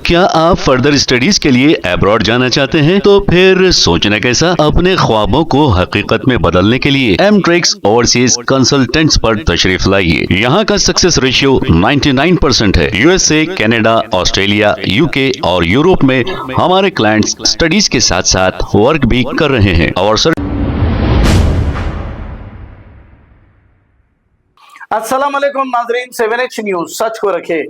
क्या आप further studies के लिए अब्रॉड जाना चाहते हैं? तो फिर सोचना कैसा, अपने ख्वाबों को हकीकत में बदलने के लिए एमट्रिक्स ओवरसीज कंसल्टेंट्स पर तशरीफ लाइए। यहाँ का सक्सेस रेशियो 99% है। यूएसए, कनाडा, ऑस्ट्रेलिया, यूके और यूरोप में हमारे क्लाइंट्स स्टडीज के साथ साथ वर्क भी कर रहे हैं और अस्सलाम वालेकुम नाजरीन, 7H न्यूज सच को रखे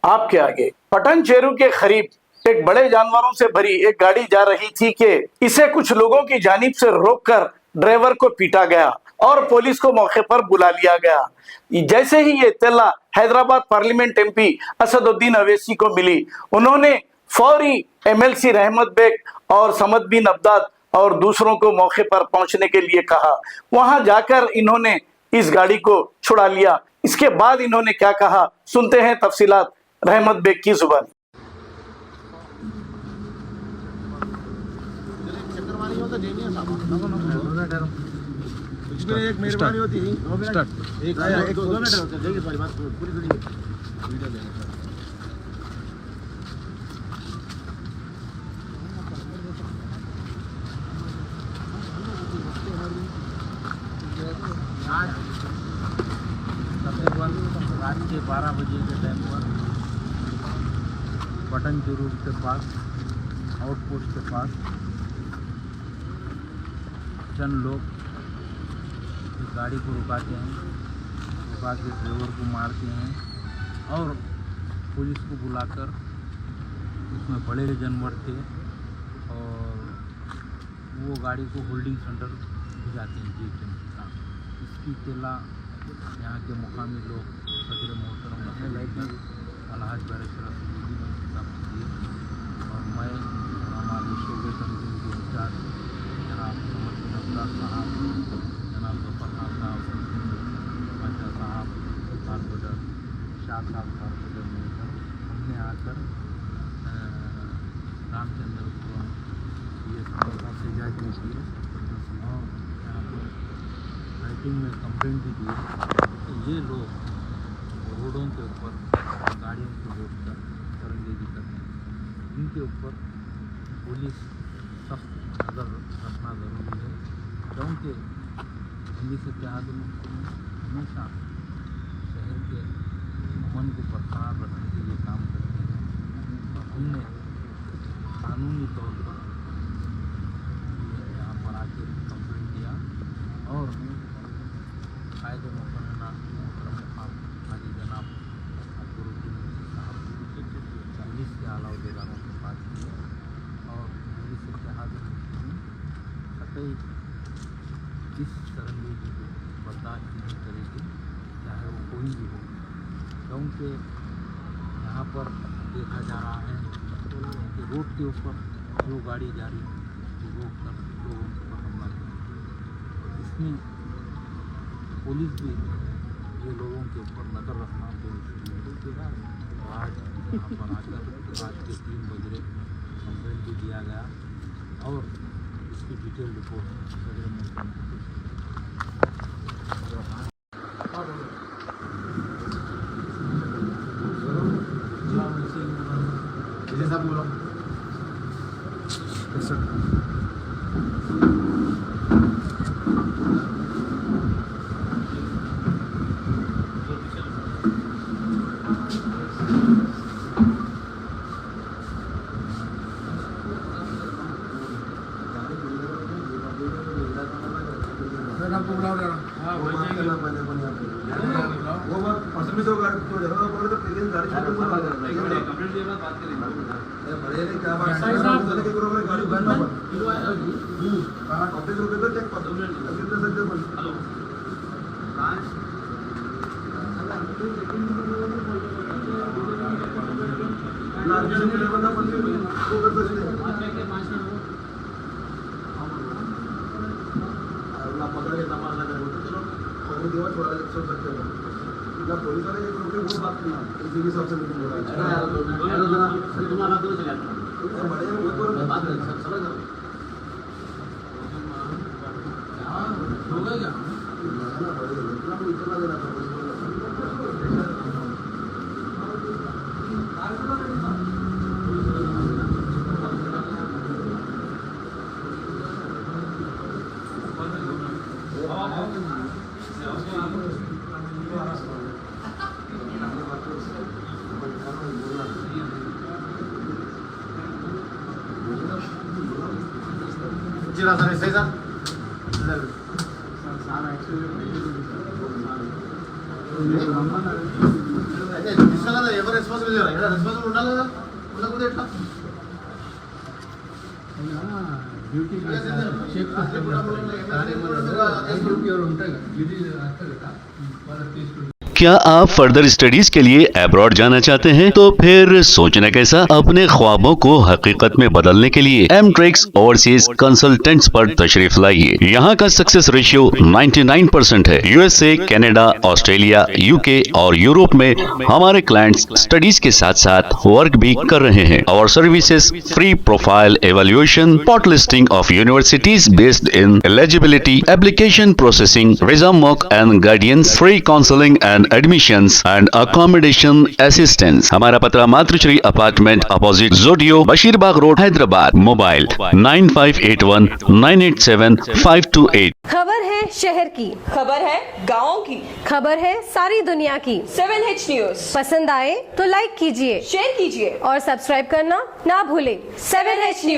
आपके आगे। पटन चेरू के करीब एक बड़े जानवरों से भरी एक गाड़ी जा रही थी कि इसे कुछ लोगों की जानिब से रोककर ड्राइवर को पीटा गया और पुलिस को मौके पर बुला लिया गया। जैसे ही ये इत्तला हैदराबाद पार्लियामेंट एमपी असदुद्दीन अवैसी को मिली, उन्होंने फौरी एमएलसी रहमत बेग और समद बिन अब्दाद और दूसरों को मौके पर पहुंचने के लिए कहा। वहां जाकर इन्होंने इस गाड़ी को छुड़ा लिया। इसके बाद इन्होंने क्या कहा, सुनते हैं तफसीलात रहमत बेग की जुबानी। एक मेहरबानी होती है, रात के 12 बजे के टाइम पर पटन चेरू के पास आउटपोस्ट के पास चंद लोग इस गाड़ी को रुकाते हैं, रुका के ड्राइवर को मारते हैं और पुलिस को बुलाकर उसमें बड़े जानवर थे और वो गाड़ी को होल्डिंग सेंटर भिजाते हैं जीएचएम के साथ। इसकी इत्तला यहाँ के मुकामी लोग सदर मोहतरम अलहाज बैरिस्टर असदुद्दीन अवैसी साहब को दिए और मैं हमारे शोबे तंजीम के इंचार्ज जनाब समद बिन अब्दाद साहब, जनाब गफरनाथ साहब, बादशाह साहब कारपोरेटर, शाह साहब कारपोरेटर मिलकर हमने आकर रामचंद्रपुरम ये से जाके किए और यहाँ पर राइटिंग में कंप्लेंट भी दी कि ये लोग रोडों के ऊपर गाड़ियों को रोककर दरंगेजी करते हैं। इनके ऊपर पुलिस सख्त नज़र रखना ज़रूरी है, क्योंकि पुलिस इत्तेहाद में हमेशा शहर के अमन को बरकरार रखने के लिए काम करते हैं और हमने कानूनी तौर पर यहाँ पर आके कंप्लेंट दिया और कायदे मुकर्रना हाजी जनाब अकबरुद्दीन साहब 40 के आला उहदेदारों से बात की और पुलिस इत्तेहाद में कतई इस तरंगेजी को बर्दाश्त नहीं करेगी, चाहे वो कोई भी हो, क्योंकि यहाँ पर देखा जा रहा है कि रोड के ऊपर जो गाड़ी जा रही है वो रोक कर लोगों पर हमला किया। इसमें पुलिस भी ये लोगों के ऊपर नज़र रखना तो आज यहाँ पर आकर रात के 3 बजे कंप्लेंट भी दिया गया और इसकी डिटेल रिपोर्ट सदर में ఇచ్చిరా సార్ ఎస్ఐ సార్ అయితే తీసుకోవాలి కదా, ఎవరు రెస్పాన్సిబుల్ చేయాలి కదా, రెస్పాన్సిబుల్ ఉండాలి కదా, ఉండకపోతే ఎట్లా? డ్యూటీ ఉంటాయి కదా, డ్యూటీ రాస్తారు కదా, వాళ్ళకి తీసుకుంటారు. क्या आप फर्दर स्टडीज के लिए अब्रॉड जाना चाहते हैं? तो फिर सोचना कैसा, अपने ख्वाबों को हकीकत में बदलने के लिए एमट्रिक्स ओवरसीज कंसल्टेंट्स पर तशरीफ लाइए। यहाँ का सक्सेस रेशियो 99% है। यूएसए, कनाडा, ऑस्ट्रेलिया, यूके और यूरोप में हमारे क्लाइंट्स स्टडीज के साथ साथ वर्क भी कर रहे हैं। और services free profile evaluation, spot listing of universities based in eligibility, application processing, visa mock and guidance, free counselling and admissions and accommodation assistance. हमारा पता मातृश्री अपार्टमेंट अपोजिट जोडियो, बशीरबाग रोड, हैदराबाद। मोबाइल 9581987528। खबर है शहर की, खबर है गाँव की, खबर है सारी दुनिया की। 7H न्यूज पसंद आए तो लाइक कीजिए, शेयर कीजिए और सब्सक्राइब करना ना भूलें। 7H news.